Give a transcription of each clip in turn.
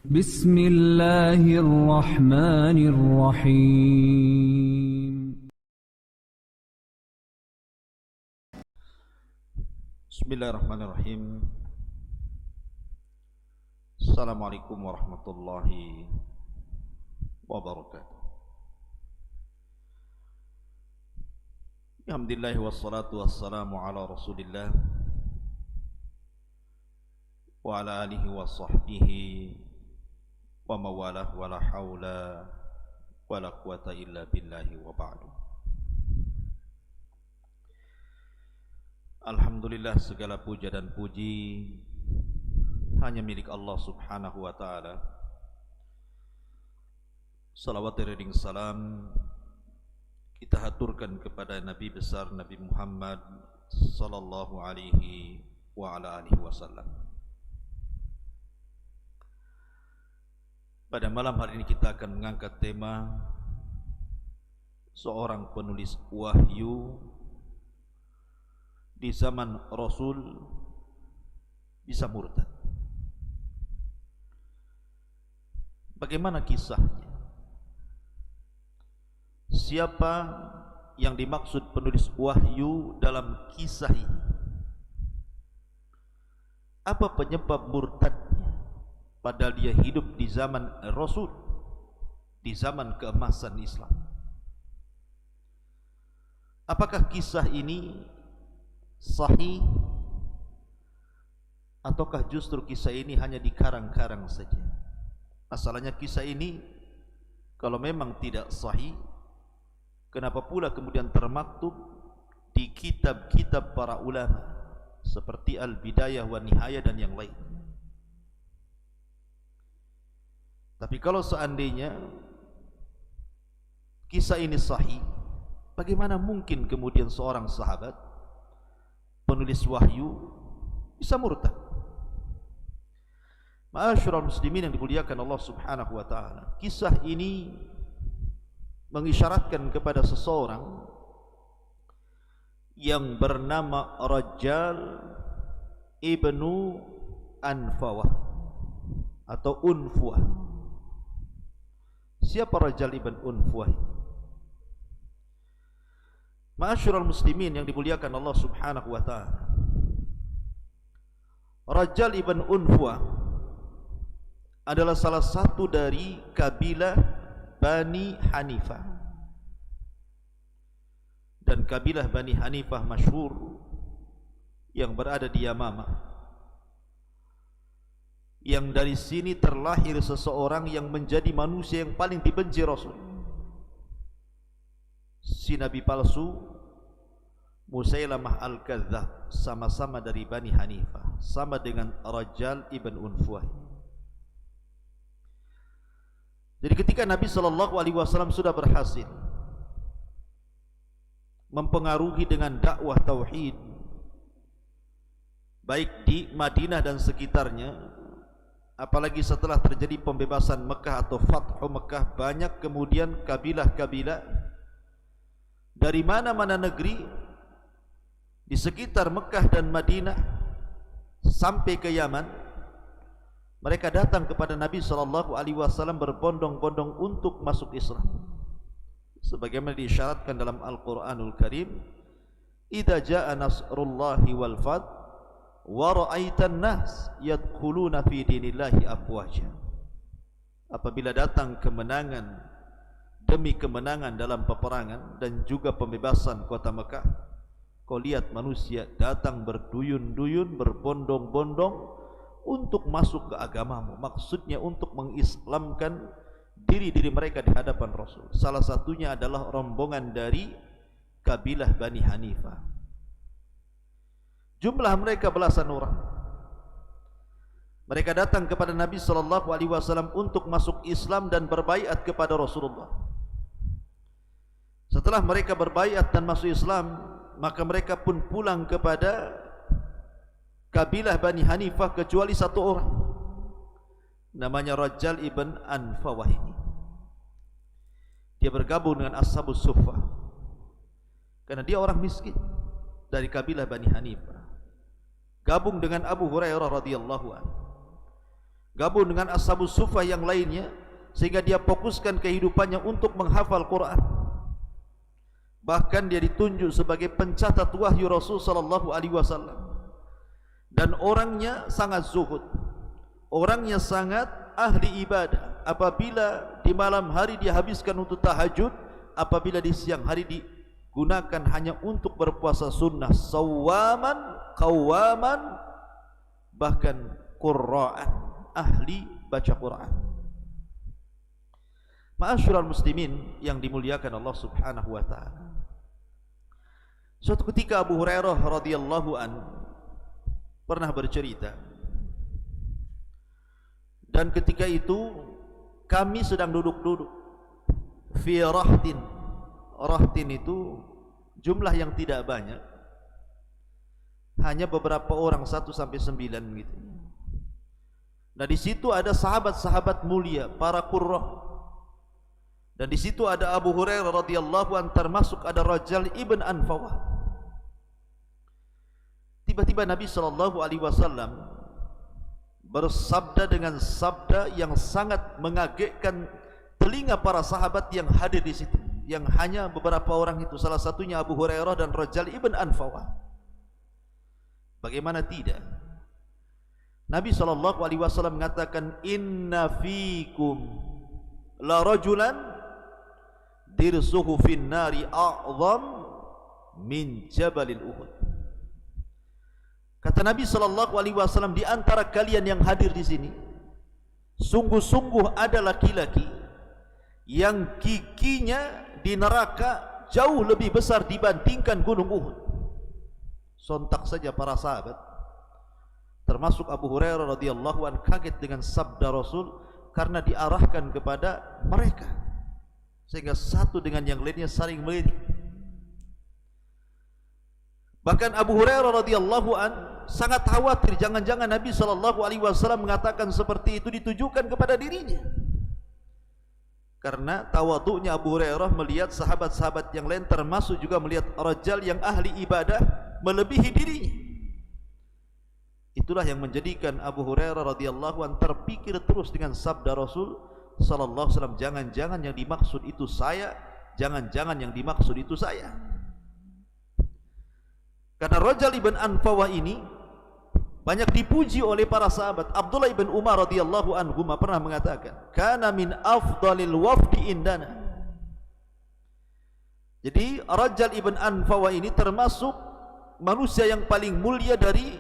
بسم الله الرحمن الرحيم. بسم الله الرحمن الرحيم. السلام عليكم ورحمة الله وبركاته. Alhamdulillah wassalatu wassalamu ala Rasulillah wa ala alihi wa sahbihi wa mawalah wa la hawla wa la quwata illa billahi wa ba'du. Alhamdulillah, segala puja dan puji hanya milik Allah subhanahu wa ta'ala. Salawat dan salam kita haturkan kepada Nabi besar Nabi Muhammad sallallahu alaihi wa ala alihi wasallam. Pada malam hari ini kita akan mengangkat tema seorang penulis wahyu di zaman Rasul bisa murtad. Bagaimana kisahnya? Siapa yang dimaksud penulis wahyu dalam kisah ini? Apa penyebab murtadnya? Padahal dia hidup di zaman Rasul, di zaman keemasan Islam. Apakah kisah ini sahih? Ataukah justru kisah ini hanya dikarang-karang saja? Masalahnya kisah ini kalau memang tidak sahih, kenapa pula kemudian termaktub di kitab-kitab para ulama seperti Al-Bidayah wa Nihayah dan yang lain? Tapi kalau seandainya kisah ini sahih, bagaimana mungkin kemudian seorang sahabat penulis wahyu bisa murtad? Ma'asyiral muslimin yang dimuliakan Allah subhanahu wa ta'ala, kisah ini mengisyaratkan kepada seseorang yang bernama Rajal ibnu Anfawah atau Unfuah. Siapa Rajal ibn Unfuah? Ma'asyiral muslimin yang dimuliakan Allah subhanahu wa ta'ala, Rajal ibn Unfuah adalah salah satu dari kabilah Bani Hanifah. Dan kabilah Bani Hanifah masyhur yang berada di Yamamah, yang dari sini terlahir seseorang yang menjadi manusia yang paling dibenci Rasul, si Nabi palsu Musailamah Al-Kadzdzab, sama-sama dari Bani Hanifah, sama dengan Rajal ibn Unfuah. Jadi ketika Nabi SAW sudah berhasil mempengaruhi dengan dakwah tauhid baik di Madinah dan sekitarnya, apalagi setelah terjadi pembebasan Mekah atau Fathu Mekah, banyak kemudian kabilah-kabilah dari mana-mana negeri di sekitar Mekah dan Madinah sampai ke Yaman. Mereka datang kepada Nabi SAW berbondong-bondong untuk masuk Islam, sebagaimana diisyaratkan dalam Al-Quranul Karim, idza jaa nasrullahi wal fath wa ra'aitan nas yadkhuluna fi dinillahi afwaja. Apabila datang kemenangan demi kemenangan dalam peperangan dan juga pembebasan kota Mekah, kau lihat manusia datang berduyun-duyun, berbondong-bondong untuk masuk ke agamamu, maksudnya untuk mengislamkan diri-diri mereka di hadapan Rasul. Salah satunya adalah rombongan dari kabilah Bani Hanifah. Jumlah mereka belasan orang. Mereka datang kepada Nabi SAW untuk masuk Islam dan berbaiat kepada Rasulullah. Setelah mereka berbaiat dan masuk Islam, maka mereka pun pulang kepada kabilah Bani Hanifah kecuali satu orang, namanya Rajal ibn Anfawah ini. Dia bergabung dengan Ashabus Suffah karena dia orang miskin dari kabilah Bani Hanifah. Gabung dengan Abu Hurairah radhiyallahu anhu. gabung dengan ashabus suffah yang lainnya, sehingga dia fokuskan kehidupannya untuk menghafal Quran. Bahkan dia ditunjuk sebagai pencatat wahyu Rasul sallallahu alaihi wasallam. Dan orangnya sangat zuhud, orangnya sangat ahli ibadah. Apabila di malam hari dia habiskan untuk tahajud, apabila di siang hari digunakan hanya untuk berpuasa sunnah. Sawaman, qawaman, bahkan qurra'an, ahli baca Quran. Ma'asyiral muslimin yang dimuliakan Allah Subhanahu wa taala. Suatu ketika Abu Hurairah radhiyallahu an pernah bercerita, dan ketika itu kami sedang duduk-duduk fi rahtin. Rahtin itu jumlah yang tidak banyak, hanya beberapa orang, 1 sampai 9 gitu. Nah, di situ ada sahabat-sahabat mulia, para qurra. Dan di situ ada Abu Hurairah radhiyallahu an, termasuk ada Rajal ibn Anfawah. Tiba-tiba Nabi sallallahu alaihi wasallam bersabda dengan sabda yang sangat mengagetkan telinga para sahabat yang hadir di situ, yang hanya beberapa orang itu, salah satunya Abu Hurairah dan Rajal ibn Anfawah. Bagaimana tidak? Nabi sallallahu alaihi wasallam mengatakan, inna fikum la rajulan dirsuhu fin nari a'zam min jabalil Uhud. Kata Nabi sallallahu alaihi wasallam, di antara kalian yang hadir di sini sungguh-sungguh ada laki-laki yang giginya di neraka jauh lebih besar dibandingkan gunung Uhud. Sontak saja para sahabat, termasuk Abu Hurairah radhiyallahu an, kaget dengan sabda Rasul karena diarahkan kepada mereka, sehingga satu dengan yang lainnya saling melirik. Bahkan Abu Hurairah radhiyallahu an sangat khawatir jangan-jangan Nabi sallallahu alaihi wasallam mengatakan seperti itu ditujukan kepada dirinya. Karena tawadhu'nya Abu Hurairah melihat sahabat-sahabat yang lain, termasuk juga melihat rajal yang ahli ibadah melebihi dirinya. Itulah yang menjadikan Abu Hurairah radhiyallahu an terpikir terus dengan sabda Rasul sallallahu alaihi wasallam, jangan-jangan yang dimaksud itu saya, jangan-jangan yang dimaksud itu saya. Karena Rajal ibn Anfawah ini banyak dipuji oleh para sahabat. Abdullah ibn Umar radhiyallahu anhu pernah mengatakan, kana min afdalil wafdi indana. Jadi Rajal ibn Anfawah ini termasuk manusia yang paling mulia dari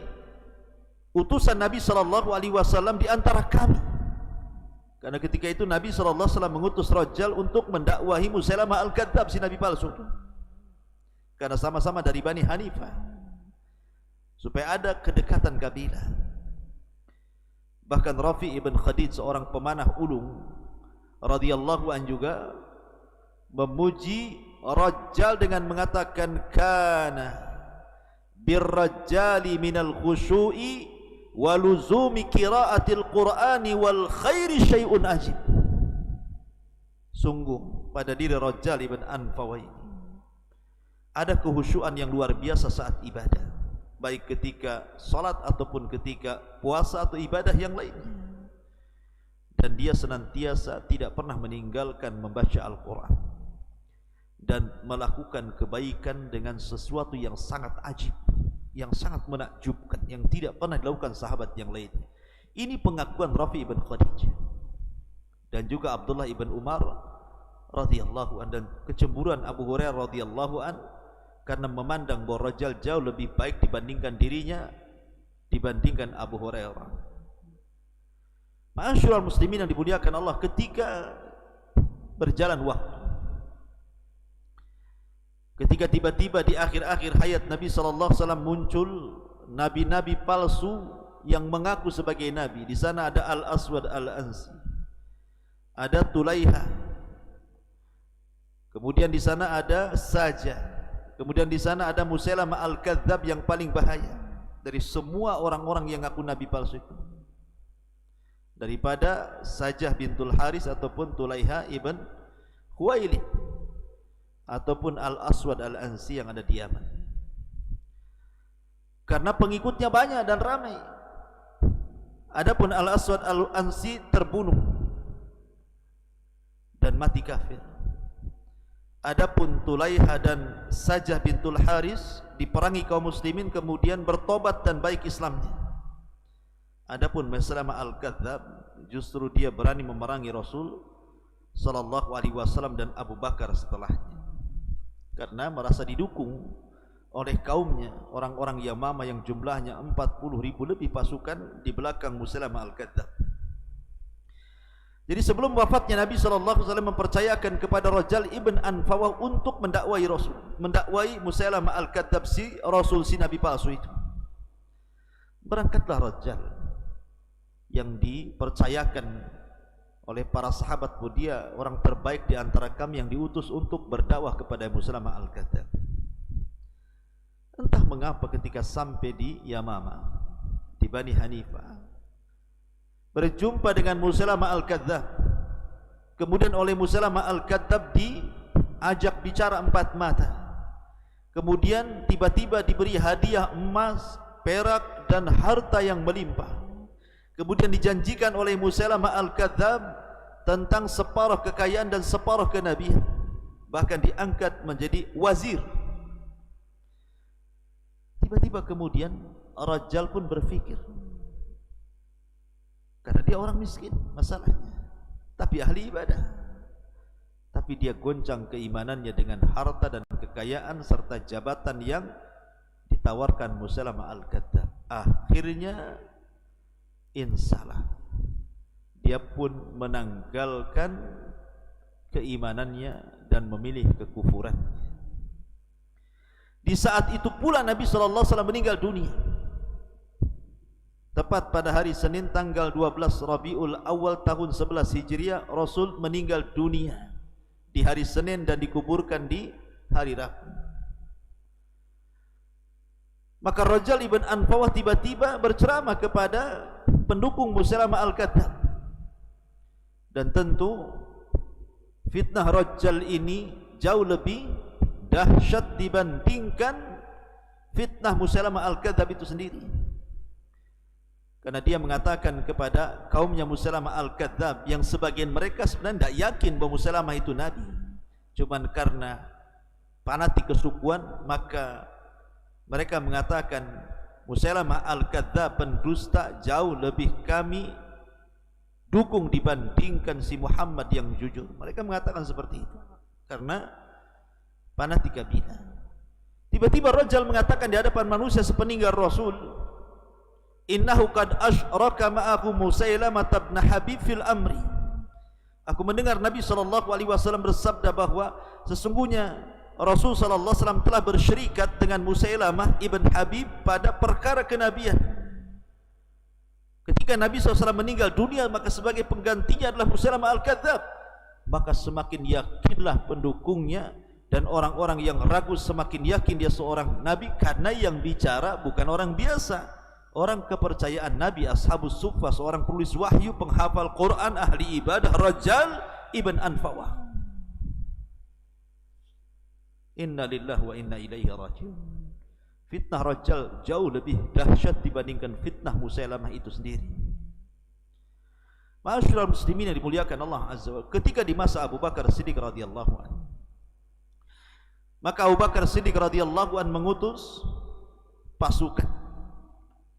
utusan Nabi sallallahu alaihi wasallam di antara kami. Karena ketika itu Nabi sallallahu alaihi wasallam mengutus Rajal untuk mendakwahi Musailamah al-Kadzdzab, si nabi palsu itu. Karena sama-sama dari Bani Hanifah, supaya ada kedekatan kabilah. Bahkan Rafi ibn Khadij, seorang pemanah ulung radhiyallahu an, juga memuji Rajal dengan mengatakan, kana birrajali minal khusyu'i waluzumi qiraatil qur'ani wal khairi syai'un ajib. Sungguh pada diri Rajal ibn Anfawah ini ada kehusyuan yang luar biasa saat ibadah, baik ketika salat ataupun ketika puasa atau ibadah yang lainnya. Dan dia senantiasa tidak pernah meninggalkan membaca Al-Quran dan melakukan kebaikan dengan sesuatu yang sangat ajib, yang sangat menakjubkan, yang tidak pernah dilakukan sahabat yang lainnya. Ini pengakuan Rafi ibn Khadij dan juga Abdullah ibn Umar radhiyallahu an, dan kecemburuan Abu Hurairah radhiyallahu an karena memandang bahwa Rajal jauh lebih baik dibandingkan dirinya, dibandingkan Abu Hurairah. Ma'asyiral muslimin yang dimuliakan Allah, ketika berjalan waktu, ketika tiba-tiba di akhir-akhir hayat Nabi sallallahu alaihi wasallam muncul nabi-nabi palsu yang mengaku sebagai nabi. Di sana ada Al-Aswad Al-Ansi, ada Tulaiha, kemudian di sana ada Sajah, kemudian di sana ada Musailamah al-Kadzdzab yang paling bahaya dari semua orang-orang yang ngaku nabi palsu itu, daripada Sajah bintul Haris ataupun Tulaiha ibn Khuwailid ataupun Al-Aswad Al-Ansi yang ada di Yaman. Karena pengikutnya banyak dan ramai. Adapun Al-Aswad Al-Ansi terbunuh dan mati kafir. Adapun Tulaiha dan Sajah bintul Haris diperangi kaum muslimin kemudian bertobat dan baik Islamnya. Adapun Musailamah Al-Kadzdzab justru dia berani memerangi Rasul sallallahu alaihi wasallam dan Abu Bakar setelahnya, karena merasa didukung oleh kaumnya, orang-orang Yamamah yang jumlahnya 40.000 lebih pasukan di belakang Musailamah Al-Kadzdzab. Jadi sebelum wafatnya Nabi SAW mempercayakan kepada Rajal ibn Anfawah untuk mendakwai Rasul, mendakwai Musailamah Al-Kadzdzab, si Rasul, si Nabi palsu itu. Berangkatlah Rajal yang dipercayakan oleh para sahabat, dia orang terbaik di antara kami yang diutus untuk berdakwah kepada Musailamah Al-Kadzdzab. Entah mengapa ketika sampai di Yamamah, di Bani Hanifah, berjumpa dengan Musailamah Al-Kadzdzab. Kemudian oleh Musailamah Al-Kadzdzab diajak bicara empat mata. Kemudian tiba-tiba diberi hadiah emas, perak dan harta yang melimpah. Kemudian dijanjikan oleh Musailamah Al-Kadzdzab tentang separuh kekayaan dan separuh kenabian. Bahkan diangkat menjadi wazir. Tiba-tiba kemudian Rajal pun berfikir, karena dia orang miskin masalahnya, tapi ahli ibadah. Tapi dia goncang keimanannya dengan harta dan kekayaan serta jabatan yang ditawarkan Musailamah Al-Kadzdzab. Akhirnya insalah, dia pun menanggalkan keimanannya dan memilih kekufurannya. Di saat itu pula Nabi SAW meninggal dunia. Tepat pada hari Senin tanggal 12 Rabiul Awal tahun 11 Hijriah, Rasul meninggal dunia di hari Senin dan dikuburkan di hari Rabu. Maka Rajal ibn Anfawah tiba-tiba berceramah kepada pendukung Musailamah Al-Kadzdzab. Dan tentu fitnah Rajal ini jauh lebih dahsyat dibandingkan fitnah Musailamah Al-Kadzdzab itu sendiri. Karena dia mengatakan kepada kaumnya Musailamah Al-Kadzdzab, yang sebagian mereka sebenarnya tidak yakin bahwa Musailamah itu Nabi, cuman karena fanatik kesukuan, maka mereka mengatakan Musailamah Al-Kadzdzab pendusta, jauh lebih kami dukung dibandingkan si Muhammad yang jujur. Mereka mengatakan seperti itu karena fanatik kabilah. Tiba-tiba Rajal mengatakan di hadapan manusia sepeninggal Rasul, innahu qad asyraka ma'ahu Musailamah ibn Habib fil amri. Aku mendengar Nabi SAW bersabda bahwa sesungguhnya Rasul SAW telah bersyirikat dengan Musailamah ibn Habib pada perkara kenabian. Ketika Nabi SAW meninggal dunia, maka sebagai penggantinya adalah Musailamah Al-Kadzdzab. Maka semakin yakinlah pendukungnya dan orang-orang yang ragu semakin yakin dia seorang Nabi, karena yang bicara bukan orang biasa, orang kepercayaan Nabi, Ashabus Suffah, seorang penulis wahyu, penghafal Quran, ahli ibadah, Rajal ibn Anfawah. Inna lillahi wa inna ilaihi rajiun. Fitnah Rajal jauh lebih dahsyat dibandingkan fitnah Musailamah itu sendiri. Ma'asyiral muslimin yang dimuliakan Allah Azza wa Jalla, ketika di masa Abu Bakar Siddiq radhiyallahu anhu, maka Abu Bakar Siddiq radhiyallahu anhu mengutus pasukan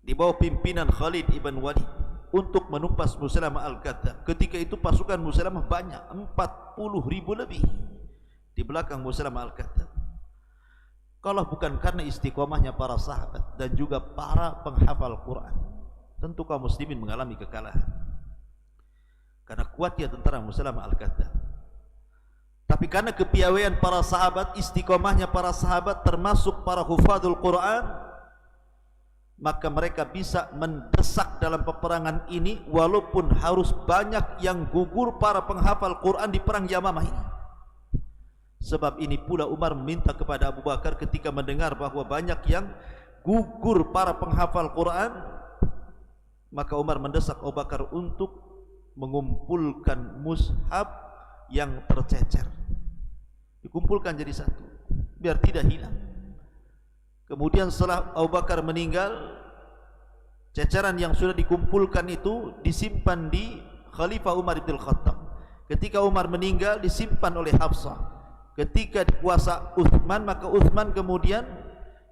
di bawah pimpinan Khalid ibn Walid untuk menumpas Musailamah Al-Kadzdzab. Ketika itu pasukan Musailamah banyak, 40.000 lebih di belakang Musailamah Al-Kadzdzab. Kalau bukan karena istiqomahnya para sahabat dan juga para penghafal Quran, tentu kaum muslimin mengalami kekalahan. Karena kuatnya tentara Musailamah Al-Kadzdzab. Tapi karena kepiawaian para sahabat, istiqomahnya para sahabat termasuk para hufadzul Quran, maka mereka bisa mendesak dalam peperangan ini walaupun harus banyak yang gugur para penghafal Quran di perang Yamamah ini. Sebab ini pula Umar meminta kepada Abu Bakar ketika mendengar bahwa banyak yang gugur para penghafal Quran, maka Umar mendesak Abu Bakar untuk mengumpulkan mushaf yang tercecer, dikumpulkan jadi satu biar tidak hilang. Kemudian setelah Abu Bakar meninggal, ceceran yang sudah dikumpulkan itu disimpan di Khalifah Umar bin Khattab. Ketika Umar meninggal disimpan oleh Hafsah. Ketika dikuasa Uthman, maka Uthman kemudian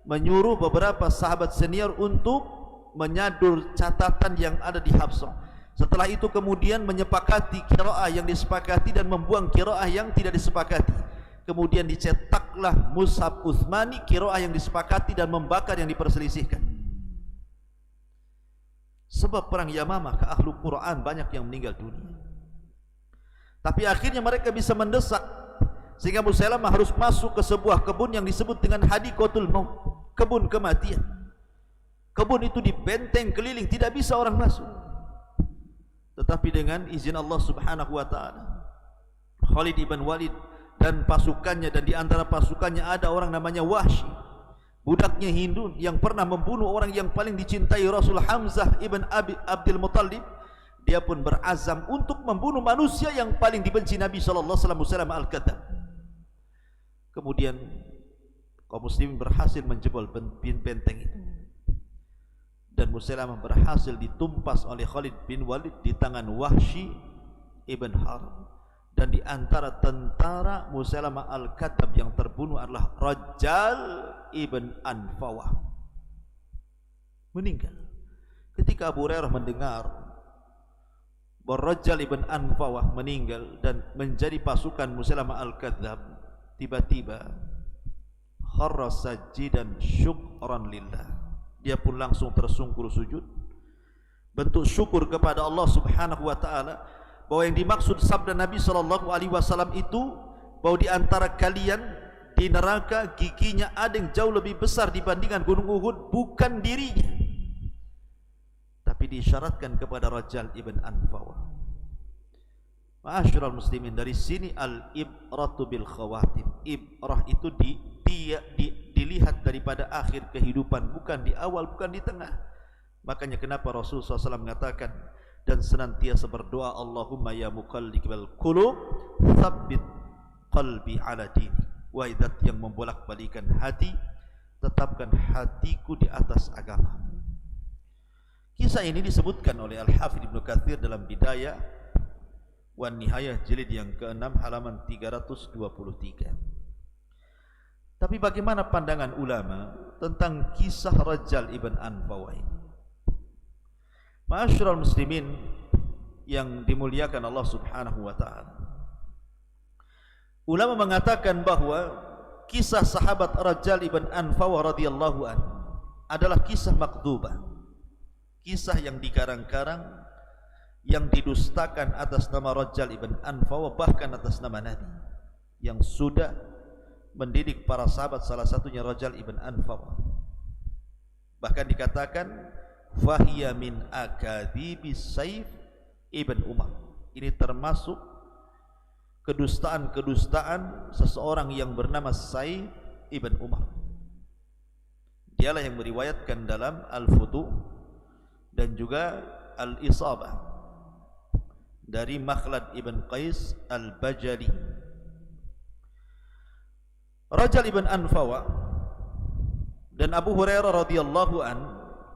menyuruh beberapa sahabat senior untuk menyadur catatan yang ada di Hafsah. Setelah itu kemudian menyepakati qiraah yang disepakati dan membuang qiraah yang tidak disepakati. Kemudian dicetaklah Mushaf Uthmani, qiraah yang disepakati, dan membakar yang diperselisihkan. Sebab perang Yamamah ke ahlu Quran banyak yang meninggal dunia. Tapi akhirnya mereka bisa mendesak sehingga Musailamah harus masuk ke sebuah kebun yang disebut dengan Hadiqatul Maut, kebun kematian. Kebun itu dibenteng keliling, tidak bisa orang masuk. Tetapi dengan izin Allah Subhanahu wa taala, Khalid ibn Walid dan pasukannya, dan di antara pasukannya ada orang namanya Wahsy, budaknya Hindu yang pernah membunuh orang yang paling dicintai Rasul, Hamzah ibn Abdul Muttalib. Dia pun berazam untuk membunuh manusia yang paling dibenci Nabi sallallahu alaihi wasallam, Musailamah al-Kadzdzab. Kemudian kaum muslimin berhasil menjebol benteng itu, dan Musailamah berhasil ditumpas oleh Khalid bin Walid di tangan Wahsy ibn Harb. Dan di antara tentara Musailamah al-Kadzdzab yang terbunuh adalah Rajjal ibn Anfawah, meninggal. Ketika Abu Hurairah mendengar bahwa Rajjal ibn Anfawah meninggal dan menjadi pasukan Musailamah al-Kadzdzab, tiba-tiba kharra sajidan syukran lillah, dia pun langsung tersungkur sujud, bentuk syukur kepada Allah Subhanahu wa taala, bahwa yang dimaksud sabda Nabi sallallahu alaihi wasallam itu, bahwa di antara kalian di neraka giginya ada yang jauh lebih besar dibandingkan gunung Uhud, bukan dirinya, tapi diisyaratkan kepada Rajjal ibn Anfawah. Ma'asyiral muslimin, dari sini al-ibratu bil khawatim. Ibrah itu dilihat daripada akhir kehidupan, bukan di awal, bukan di tengah. Makanya kenapa Rasulullah SAW mengatakan dan senantiasa berdoa, Allahumma ya muqallibal qulub tsabbit qalbi ala dini. Wahai zat yang membolak-balikan hati, tetapkan hatiku di atas agama. Kisah ini disebutkan oleh Al-Hafidz Ibnu Katsir dalam Bidayah wan Nihayah jilid yang ke-6 halaman 323. Tapi bagaimana pandangan ulama tentang kisah Rajjal ibn Anfawah ini? Ma'asyiral muslimin yang dimuliakan Allah Subhanahu wa taala. Ulama mengatakan bahwa kisah sahabat Rajjal ibn Anfawah radhiyallahu anhu adalah kisah makdzubah. Kisah yang dikarang-karang, yang didustakan atas nama Rajjal ibn Anfawah, bahkan atas nama Nabi yang sudah mendidik para sahabat, salah satunya Rajjal ibn Anfawah. Bahkan dikatakan fahiya min akadzibis Saif ibn Umar. Ini termasuk kedustaan-kedustaan seseorang yang bernama Saif ibn Umar. Dialah yang meriwayatkan dalam Al-Futuh dan juga Al-Isabah dari Makhlad ibn Qais Al-Bajali. Rajjal ibn Anfawah dan Abu Hurairah radhiyallahu an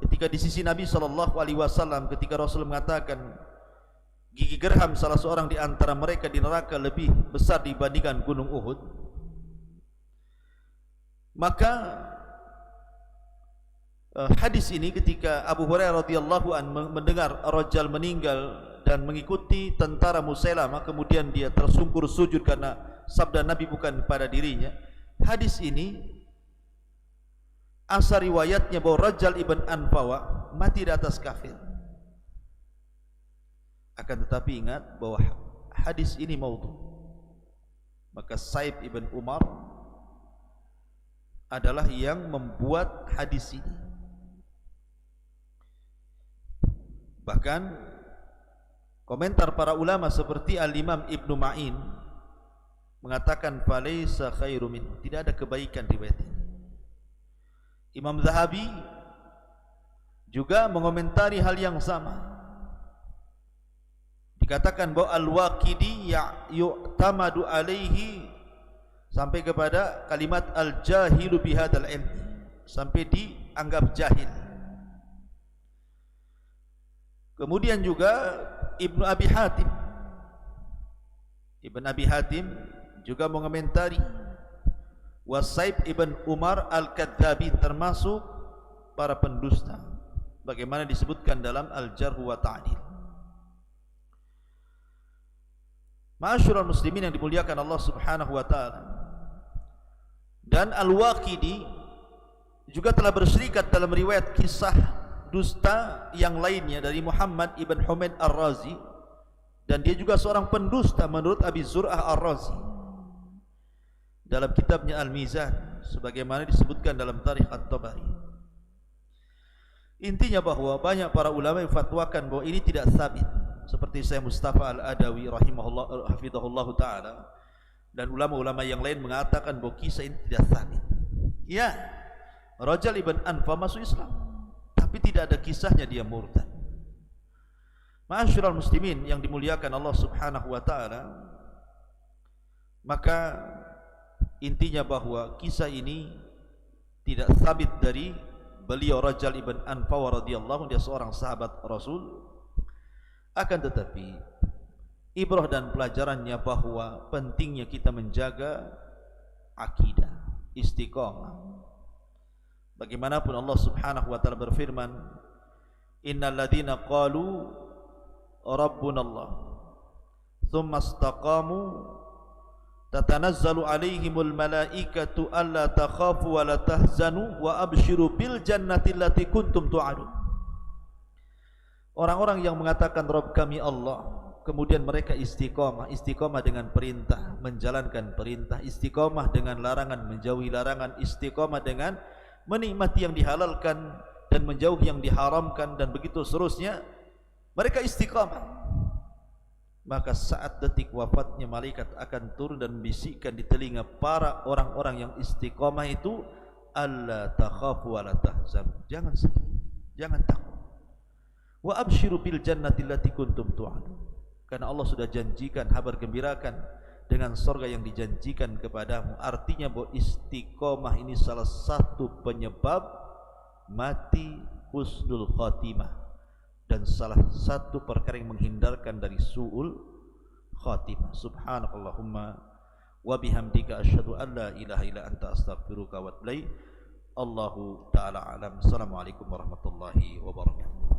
ketika di sisi Nabi sallallahu alaihi wasallam, ketika Rasul mengatakan gigi gerham salah seorang di antara mereka di neraka lebih besar dibandingkan gunung Uhud, maka hadis ini ketika Abu Hurairah radhiyallahu an mendengar Rajjal meninggal dan mengikuti tentara Musailamah, kemudian dia tersungkur sujud karena sabda Nabi bukan pada dirinya. Hadis ini asal riwayatnya bahwa Rajjal ibn Anfawah mati di atas kafir. Akan tetapi ingat bahwa hadis ini maudhu. Maka Saif ibn Umar adalah yang membuat hadis ini. Bahkan komentar para ulama seperti Al-Imam Ibnu Ma'in mengatakan falaisa khairu min, tidak ada kebaikan riwayat ini. Imam Zahabi juga mengomentari hal yang sama. Dikatakan bahwa Al-Waqidi yu'tamadu alaihi sampai kepada kalimat al-jahilu bihadzal ilm, sampai dianggap jahil. Kemudian juga Ibnu Abi Hatim, Ibn Abi Hatim juga mengomentari Wasaib ibn Umar al-Kadzabi termasuk para pendusta, bagaimana disebutkan dalam Al-Jarh wa Ta'dil. Ma'asyiral muslimin yang dimuliakan Allah Subhanahu wa taala, dan Al-Waqidi juga telah berserikat dalam riwayat kisah dusta yang lainnya dari Muhammad ibn Humaid Ar-Razi, dan dia juga seorang pendusta menurut Abi Zur'ah Ar-Razi dalam kitabnya Al-Mizan, sebagaimana disebutkan dalam Tarikh At-Tabari. Intinya bahwa banyak para ulama yang fatwakan bahwa ini tidak sabit, seperti Syekh Mustafa Al-Adawi rahimahullah hafizahullah taala, dan ulama-ulama yang lain mengatakan bahwa kisah ini tidak sabit. Ya, Rajal ibn Anfa masuk Islam, tapi tidak ada kisahnya dia murtad. Ma'asyiral muslimin yang dimuliakan Allah Subhanahu wa taala, maka intinya bahwa kisah ini tidak sabit dari beliau Rajal ibn Anfa radhiyallahu, dia seorang sahabat Rasul. Akan tetapi ibrah dan pelajarannya bahwa pentingnya kita menjaga akidah, istiqamah. Bagaimanapun Allah Subhanahu wa taala berfirman, innal ladzina qalu rabbunallah tsumma istaqamu tatanazzalu alaihimul malaikatu alla takhafu wa la tahzanu wa abshiru bil jannati allati kuntum tu'adun. Orang-orang yang mengatakan Rabb kami Allah, kemudian mereka istiqamah, istiqamah dengan perintah, menjalankan perintah, istiqamah dengan larangan, menjauhi larangan, istiqamah dengan menikmati yang dihalalkan dan menjauhi yang diharamkan, dan begitu seterusnya. Mereka istiqamah, maka saat detik wafatnya malaikat akan turun dan membisikkan di telinga para orang-orang yang istiqamah itu, alla takhafu wa la tahzan, jangan sedih, jangan takut, wa abshiru bil jannati allati kuntum tu'adun, karena Allah sudah janjikan, habar gembirakan dengan surga yang dijanjikan kepadamu. Artinya bahwa istiqamah ini salah satu penyebab mati husnul khatimah, dan salah satu perkara yang menghindarkan dari su'ul khatimah. Subhanakallahumma wa bihamdika asyhadu an la ilaha illa anta astaghfiruka wa atubu ilaik. Allahu ta'ala alam. Assalamualaikum warahmatullahi wabarakatuh.